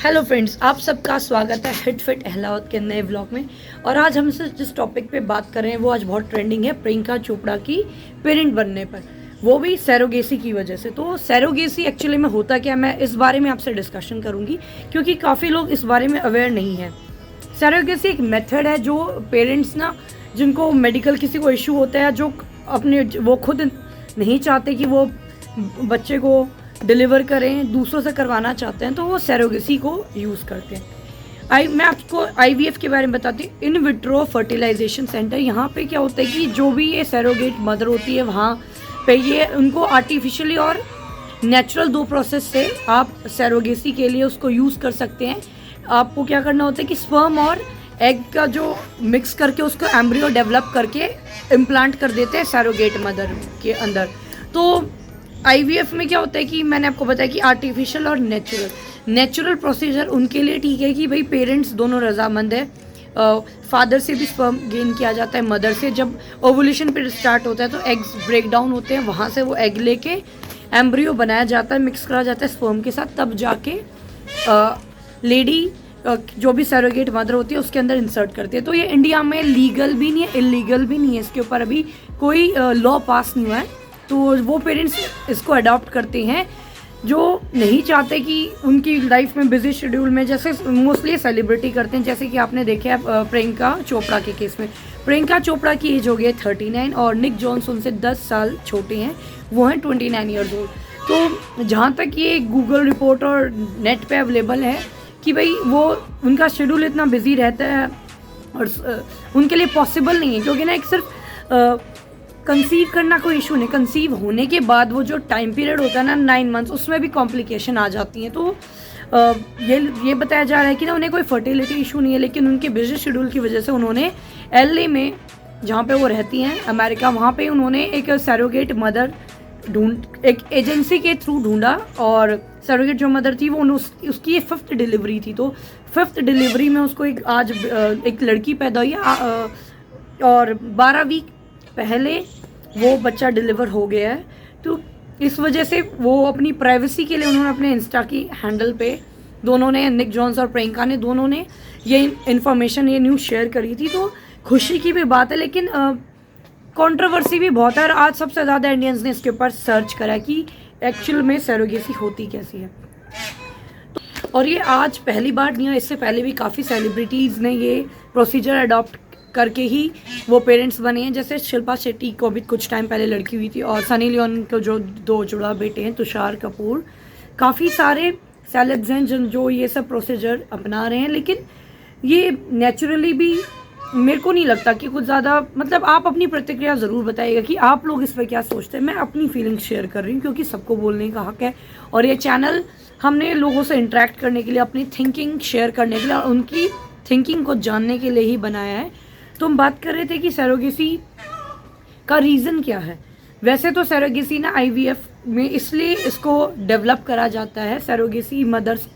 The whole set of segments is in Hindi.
हेलो फ्रेंड्स, आप सबका स्वागत है हिट फिट अहलावत के नए व्लॉग में। और आज हम जिस टॉपिक पे बात कर रहे हैं वो आज बहुत ट्रेंडिंग है, प्रियंका चोपड़ा की पेरेंट बनने पर, वो भी सैरोगेसी की वजह से। तो सैरोगेसी एक्चुअली में होता क्या, मैं इस बारे में आपसे डिस्कशन करूंगी क्योंकि काफ़ी लोग इस बारे में अवेयर नहीं है। सैरोगेसी एक मेथड है जो पेरेंट्स ना, जिनको मेडिकल किसी को इशू होता है, जो अपने वो खुद नहीं चाहते कि वो बच्चे को डिलीवर करें, दूसरों से करवाना चाहते हैं, तो वो सैरोगेसी को यूज़ करते हैं। मैं आपको आईवीएफ के बारे में बताती हूँ, इन विट्रो फर्टिलाइजेशन सेंटर। यहाँ पे क्या होता है कि जो भी ये सैरोगेट मदर होती है वहाँ पे ये उनको आर्टिफिशियली और नेचुरल दो प्रोसेस से आप सैरोगेसी के लिए उसको यूज़ कर सकते हैं। आपको क्या करना होता है कि स्पर्म और एग का जो मिक्स करके उसको एम्ब्रियो डेवलप करके इम्प्लांट कर देते हैं सैरोगेट मदर के अंदर। तो आईवीएफ में क्या होता है कि मैंने आपको बताया कि आर्टिफिशियल और नेचुरल प्रोसीजर उनके लिए ठीक है कि भाई पेरेंट्स दोनों रजामंद है। फादर से भी स्पर्म गेन किया जाता है, मदर से। जब ओवुलेशन पीरियड स्टार्ट होता है तो एग्स ब्रेक डाउन होते हैं, वहाँ से वो एग लेके एम्ब्रियो बनाया जाता है, मिक्स करा जाता है स्पर्म के साथ, तब जाके लेडी जो भी सैरोगेट मदर होती है उसके अंदर इंसर्ट करती है। तो ये इंडिया में लीगल भी नहीं है, इलीगल भी नहीं है, इसके ऊपर अभी कोई लॉ पास नहीं हुआ है। तो वो पेरेंट्स इसको अडॉप्ट करते हैं जो नहीं चाहते कि उनकी लाइफ में बिजी शेड्यूल में, जैसे मोस्टली सेलिब्रिटी करते हैं, जैसे कि आपने देखा है प्रियंका चोपड़ा के केस में। प्रियंका चोपड़ा की एज हो गई है 39 और निक जॉन्स उनसे 10 साल छोटे हैं, वो हैं 29 ईयर्स ओल्ड। तो जहाँ तक ये गूगल रिपोर्ट और नेट पे अवेलेबल है कि भाई वो उनका शेड्यूल इतना बिजी रहता है और उनके लिए पॉसिबल नहीं है, क्योंकि ना एक सिर्फ कंसीव करना कोई इशू नहीं, कंसीव होने के बाद वो जो टाइम पीरियड होता है ना 9 मंथ्स, उसमें भी कॉम्प्लिकेशन आ जाती हैं। तो ये बताया जा रहा है कि ना उन्हें कोई फर्टिलिटी इशू नहीं है, लेकिन उनके बिजी शेड्यूल की वजह से उन्होंने एलए में, जहाँ पे वो रहती हैं अमेरिका, वहाँ पे उन्होंने एक सैरोगेट मदर एक एजेंसी के थ्रू ढूंढा। और सैरोगेट जो मदर थी वो उसकी 5th डिलीवरी थी। तो 5th डिलीवरी में उसको आज एक लड़की पैदा हुई और 12 वीक पहले वो बच्चा डिलीवर हो गया है। तो इस वजह से वो अपनी प्राइवेसी के लिए उन्होंने अपने इंस्टा की हैंडल पे दोनों ने, निक जॉन्स और प्रियंका ने, दोनों ने ये इन्फॉर्मेशन, ये न्यूज़ शेयर करी थी। तो खुशी की भी बात है, लेकिन कंट्रोवर्सी भी बहुत है। और आज सबसे ज़्यादा इंडियंस ने इसके ऊपर सर्च करा कि एक्चुअल में सैरोगेसी होती कैसी है। और ये आज पहली बार नहीं है, इससे पहले भी काफ़ी सेलिब्रिटीज़ ने ये प्रोसीजर अडॉप्ट करके ही वो पेरेंट्स बने हैं। जैसे शिल्पा शेट्टी को भी कुछ टाइम पहले लड़की हुई थी, और सनी लियोन को जो 2 जुड़ा बेटे हैं, तुषार कपूर, काफ़ी सारे सेलेब्स हैं जो ये सब प्रोसीजर अपना रहे हैं। लेकिन ये नेचुरली भी मेरे को नहीं लगता कि कुछ ज़्यादा, मतलब आप अपनी प्रतिक्रिया ज़रूर बताइएगा कि आप लोग इस पर क्या सोचते हैं। मैं अपनी फीलिंग्स शेयर कर रही हूँ क्योंकि सबको बोलने का हक है, और ये चैनल हमने लोगों से इंटरेक्ट करने के लिए, अपनी थिंकिंग शेयर करने के लिए और उनकी थिंकिंग को जानने के लिए ही बनाया है। तो हम बात कर रहे थे कि सैरोगेसी का रीज़न क्या है। वैसे तो सैरोगेसी ना आईवीएफ में इसलिए इसको डेवलप करा जाता है, सैरोगेसी मदर्स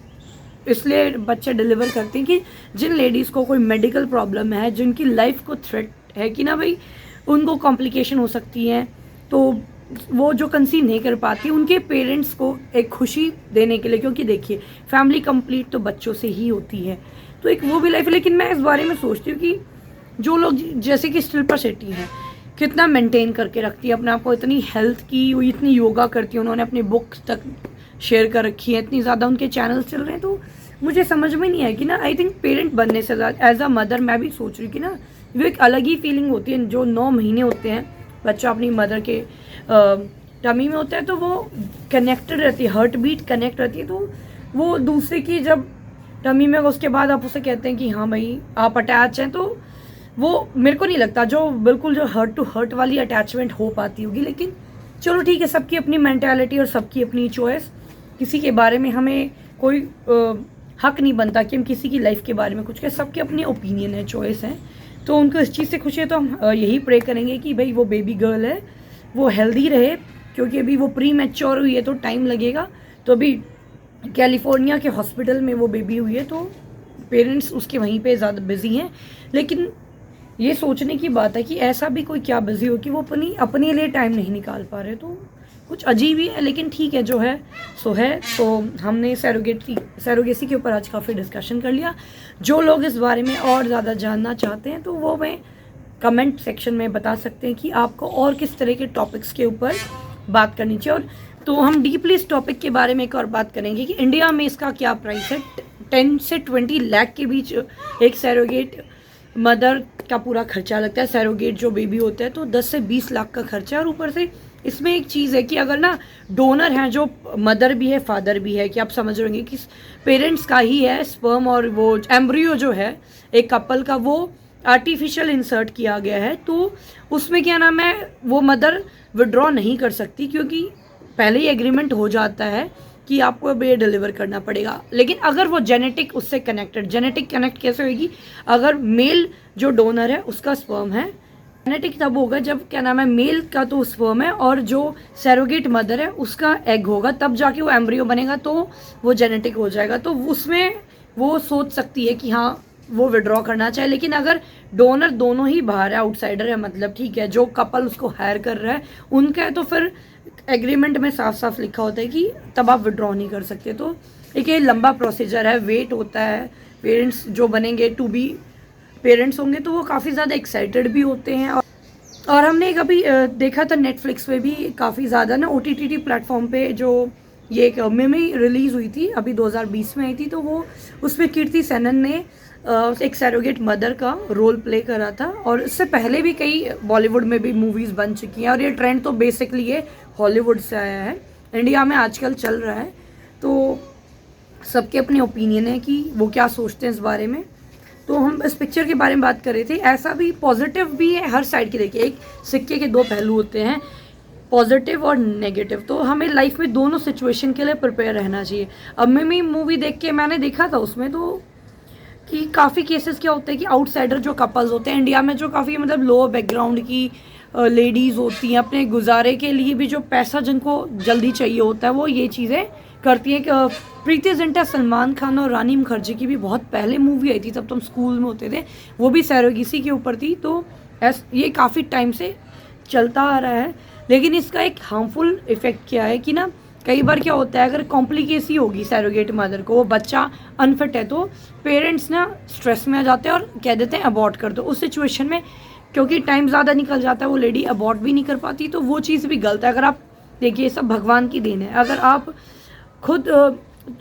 इसलिए बच्चे डिलीवर करते हैं कि जिन लेडीज़ को कोई मेडिकल प्रॉब्लम है, जिनकी लाइफ को थ्रेट है कि ना भाई उनको कॉम्प्लिकेशन हो सकती हैं, तो वो जो कंसीव नहीं कर पाती, उनके पेरेंट्स को एक खुशी देने के लिए। क्योंकि देखिए फैमिली कंप्लीट तो बच्चों से ही होती है, तो एक वो भी लाइफ है। लेकिन मैं इस बारे में सोचती हूँ कि जो लोग, जैसे कि शिल्पा शेट्टी हैं, कितना मेंटेन करके रखती है अपने आप को, इतनी हेल्थ की, वो इतनी योगा करती है, उन्होंने अपनी बुक्स तक शेयर कर रखी है, इतनी ज़्यादा उनके चैनल्स चल रहे हैं। तो मुझे समझ में नहीं आया कि ना, आई थिंक पेरेंट बनने से ज़्यादा एज अ मदर मैं भी सोच रही हूँ कि ना वो एक अलग ही फीलिंग होती है। जो 9 महीने होते हैं बच्चा अपनी मदर के टमी में होता है, तो वो कनेक्टेड रहती है, हार्ट बीट कनेक्ट रहती है। तो वो दूसरे की जब टमी में, उसके बाद आप उसे कहते हैं कि हाँ भाई आप अटैच हैं, तो वो मेरे को नहीं लगता जो बिल्कुल जो हर्ट टू हर्ट वाली अटैचमेंट हो पाती होगी। लेकिन चलो ठीक है, सबकी अपनी मेंटालिटी और सबकी अपनी चॉइस, किसी के बारे में हमें कोई हक नहीं बनता कि हम किसी की लाइफ के बारे में कुछ कहें। सबके अपने ओपिनियन है, चॉइस है, तो उनको इस चीज़ से खुशी है। तो हम यही प्रे करेंगे कि भाई वो बेबी गर्ल है वो हेल्दी रहे, क्योंकि अभी वो प्री मैच्योर हुई है तो टाइम लगेगा। तो अभी कैलिफोर्निया के हॉस्पिटल में वो बेबी हुई है, तो पेरेंट्स उसके वहीं पे ज़्यादा बिजी हैं। लेकिन ये सोचने की बात है कि ऐसा भी कोई क्या बिजी हो कि वो अपने लिए टाइम नहीं निकाल पा रहे। तो कुछ अजीब ही है, लेकिन ठीक है, जो है सो है। तो हमने सैरोगेसी के ऊपर आज काफ़ी डिस्कशन कर लिया। जो लोग इस बारे में और ज़्यादा जानना चाहते हैं तो वो मैं कमेंट सेक्शन में बता सकते हैं कि आपको और किस तरह के टॉपिक्स के ऊपर बात करनी चाहिए। और तो हम डीपली इस टॉपिक के बारे में एक और बात करेंगे कि इंडिया में इसका क्या प्राइस है। 10 से 20 लाख के बीच एक सैरोगेट मदर का पूरा खर्चा लगता है। सैरोगेट जो बेबी होता है तो 10 से 20 लाख का खर्चा है। और ऊपर से इसमें एक चीज़ है कि अगर ना डोनर हैं, जो मदर भी है फादर भी है, कि आप समझ रहे होंगे कि पेरेंट्स का ही है स्पर्म और वो एम्ब्रियो जो है एक कपल का, वो आर्टिफिशियल इंसर्ट किया गया है। तो उसमें क्या नाम है, वो मदर विड्रॉ नहीं कर सकती, क्योंकि पहले ही एग्रीमेंट हो जाता है कि आपको अब ये डिलीवर करना पड़ेगा। लेकिन अगर वो जेनेटिक उससे जेनेटिक कनेक्ट कैसे होगी, अगर मेल जो डोनर है उसका स्पर्म है, जेनेटिक तब होगा जब क्या नाम है मेल का तो स्पर्म है और जो सैरोगेट मदर है उसका एग होगा, तब जाके वो एम्ब्रियो बनेगा, तो वो जेनेटिक हो जाएगा। तो उसमें वो सोच सकती है कि हाँ वो विड्रॉ करना चाहे। लेकिन अगर डोनर दोनों ही बाहर है, आउटसाइडर है, मतलब ठीक है, जो कपल उसको हायर कर रहा है उनका है, तो फिर एग्रीमेंट में साफ साफ लिखा होता है कि तब आप विड्रॉ नहीं कर सकते। तो एक ये लंबा प्रोसीजर है, वेट होता है। पेरेंट्स जो बनेंगे टू बी पेरेंट्स होंगे तो वो काफ़ी ज़्यादा एक्साइटेड भी होते हैं। और हमने कभी देखा था नेटफ्लिक्स पे भी काफ़ी ज़्यादा ना OTT प्लेटफॉर्म पे जो ये एक मिमी रिलीज़ हुई थी, अभी 2020 में आई थी। तो वो उसमें कीर्ति सेनन ने एक सैरोगेट मदर का रोल प्ले करा था। और इससे पहले भी कई बॉलीवुड में भी मूवीज़ बन चुकी हैं। और ये ट्रेंड तो बेसिकली ये हॉलीवुड से आया है, इंडिया में आजकल चल रहा है। तो सबके अपने ओपिनियन है कि वो क्या सोचते हैं इस बारे में। तो हम इस पिक्चर के बारे में बात कर रहे थे। ऐसा भी पॉजिटिव भी है हर साइड की। देखिए, एक सिक्के के दो पहलू होते हैं, पॉजिटिव और नेगेटिव। तो हमें लाइफ में दोनों सिचुएशन के लिए प्रिपेयर रहना चाहिए। अब मैं मूवी देख के मैंने देखा था उसमें तो कि काफ़ी केसेस क्या होते हैं कि आउटसाइडर जो कपल्स होते हैं इंडिया में, जो काफ़ी मतलब लो बैकग्राउंड की लेडीज़ होती हैं, अपने गुजारे के लिए भी जो पैसा जिनको जल्दी चाहिए होता है, वो ये चीज़ें करती हैं। कि प्रीति जिंटा, सलमान खान और रानी मुखर्जी की भी बहुत पहले मूवी आई थी, तब तो हम स्कूल में होते थे, वो भी सैरोगेसी के ऊपर थी। तो ये काफ़ी टाइम से चलता आ रहा है। लेकिन इसका एक हार्मफुल इफेक्ट क्या है कि ना, कई बार क्या होता है, अगर कॉम्प्लिकेसी होगी सैरोगेट मदर को, वो बच्चा अनफिट है, तो पेरेंट्स ना स्ट्रेस में आ जाते हैं और कह देते हैं अबॉर्ट कर दो। उस सिचुएशन में क्योंकि टाइम ज़्यादा निकल जाता है, वो लेडी अबॉर्ट भी नहीं कर पाती। तो वो चीज़ भी गलत है। अगर आप देखिए, सब भगवान की देन है। अगर आप खुद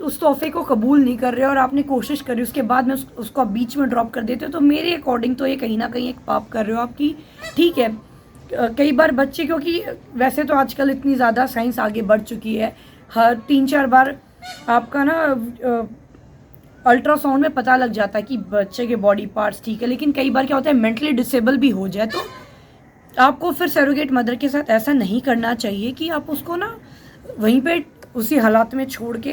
उस तोहफे को कबूल नहीं कर रहे और आपने कोशिश करी, उसके बाद में उसको आप बीच में ड्रॉप कर देते हो, तो मेरे अकॉर्डिंग तो ये कहीं ना कहीं एक पाप कर रहे हो आपकी। ठीक है, कई बार बच्चे, क्योंकि वैसे तो आजकल इतनी ज़्यादा साइंस आगे बढ़ चुकी है, हर 3-4 बार आपका ना अल्ट्रासाउंड में पता लग जाता है कि बच्चे के बॉडी पार्ट्स ठीक है। लेकिन कई बार क्या होता है, मेंटली डिसेबल भी हो जाए, तो आपको फिर सैरोगेट मदर के साथ ऐसा नहीं करना चाहिए कि आप उसको ना वहीं पे उसी हालात में छोड़ के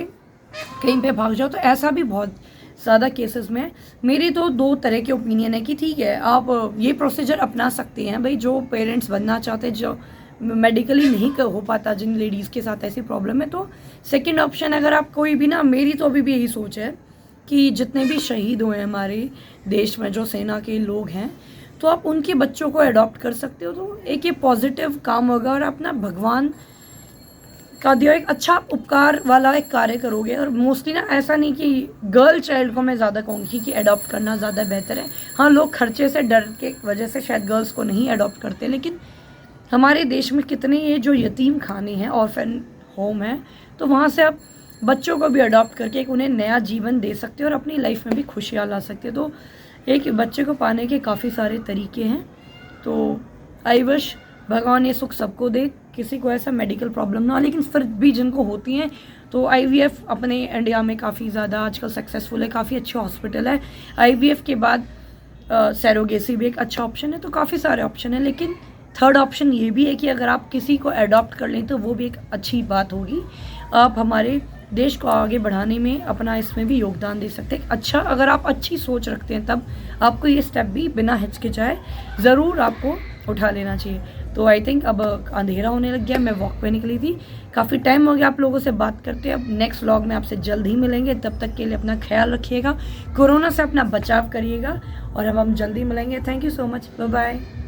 कहीं पे भाग जाओ। तो ऐसा भी बहुत ज़्यादा केसेस में मेरी तो 2 तरह के ओपिनियन है कि ठीक है, आप ये प्रोसीजर अपना सकते हैं भाई, जो पेरेंट्स बनना चाहते हैं, जो मेडिकली नहीं हो पाता, जिन लेडीज़ के साथ ऐसी प्रॉब्लम है। तो सेकंड ऑप्शन, अगर आप कोई भी ना, मेरी तो अभी भी यही सोच है कि जितने भी शहीद हुए हैं हमारे देश में, जो सेना के लोग हैं, तो आप उनके बच्चों को अडॉप्ट कर सकते हो। तो एक ये पॉजिटिव काम होगा और अपना भगवान का दिया एक अच्छा उपकार वाला एक कार्य करोगे। और मोस्टली ना ऐसा नहीं कि गर्ल चाइल्ड को मैं ज़्यादा कहूँगी कि अडॉप्ट करना ज़्यादा बेहतर है। हाँ, लोग खर्चे से डर के वजह से शायद गर्ल्स को नहीं अडॉप्ट करते, लेकिन हमारे देश में कितने ये जो यतीम खाने हैं, ऑर्फन होम है, तो वहाँ से आप बच्चों को भी अडॉप्ट करके एक उन्हें नया जीवन दे सकते हो और अपनी लाइफ में भी खुशियाँ ला सकते हो। तो एक बच्चे को पाने के काफ़ी सारे तरीके हैं। तो आई विश भगवान ये सुख सबको दे, किसी को ऐसा मेडिकल प्रॉब्लम ना हो। लेकिन फिर भी जिनको होती हैं, तो IVF अपने इंडिया में काफ़ी ज़्यादा आजकल सक्सेसफुल है, काफ़ी अच्छे हॉस्पिटल है। IVF के बाद सैरोगेसी भी एक अच्छा ऑप्शन है। तो काफ़ी सारे ऑप्शन है, लेकिन थर्ड ऑप्शन ये भी है कि अगर आप किसी को अडॉप्ट कर लें तो वो भी एक अच्छी बात होगी। आप हमारे देश को आगे बढ़ाने में अपना इसमें भी योगदान दे सकते हैं। अच्छा, अगर आप अच्छी सोच रखते हैं, तब आपको ये स्टेप भी बिना हिचकिचाए ज़रूर आपको उठा लेना चाहिए। तो आई थिंक अब अंधेरा होने लग गया, मैं वॉक पे निकली थी, काफ़ी टाइम हो गया आप लोगों से बात करते। अब नेक्स्ट व्लॉग में आपसे जल्द ही मिलेंगे, तब तक के लिए अपना ख्याल रखिएगा, कोरोना से अपना बचाव करिएगा और अब हम जल्दी मिलेंगे। Thank you so much, bye bye.